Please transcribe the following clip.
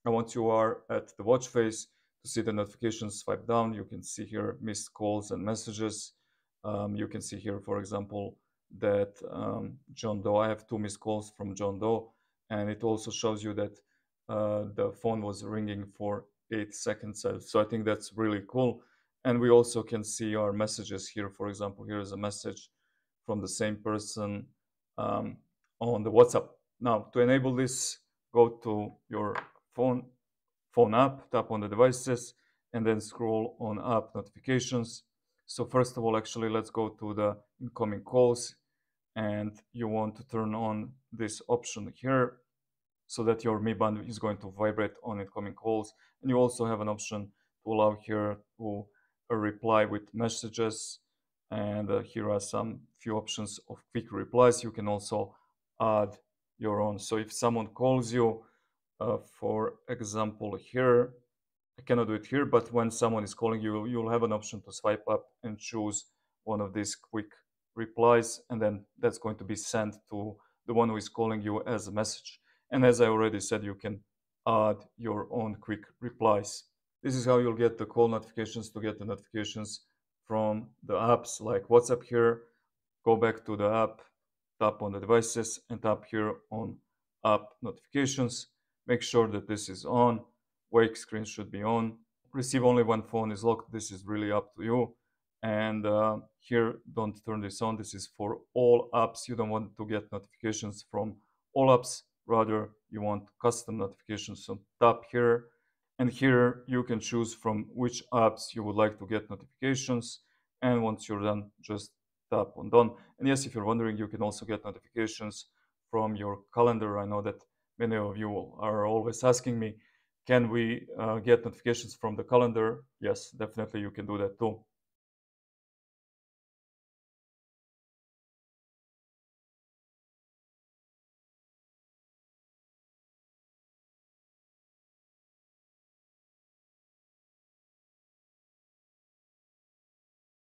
And once you are at the watch face, to see the notifications, swipe down. You can see here missed calls and messages. You can see here, for example, that John Doe, I have 2 missed calls from John Doe, and it also shows you that the phone was ringing for 8 seconds. So I think that's really cool. And we also can see our messages here. For example, here is a message from the same person um, on the WhatsApp. Now, to enable this, go to your phone app, tap on the devices, and then scroll on app notifications. So first of all, actually, let's go to the incoming calls, and you want to turn on this option here so that your Mi Band is going to vibrate on incoming calls. And you also have an option to allow here to reply with messages. And here are some few options of quick replies. You can also add your own. So if someone calls you, for example, here, I cannot do it here, but when someone is calling you, you'll have an option to swipe up and choose one of these quick replies, and then that's going to be sent to the one who is calling you as a message. And as I already said, you can add your own quick replies. This is how you'll get the call notifications. To get the notifications from the apps like WhatsApp here, go back to the app, tap on the devices, and tap here on app notifications. Make sure that this is on. Wake screen should be on. Receive only when phone is locked. This is really up to you. And here, don't turn this on. This is for all apps. You don't want to get notifications from all apps. Rather, you want custom notifications. So tap here. And here you can choose from which apps you would like to get notifications. And once you're done, just tap on done. And yes, if you're wondering, you can also get notifications from your calendar. I know that many of you are always asking me, can we get notifications from the calendar? Yes, definitely you can do that too.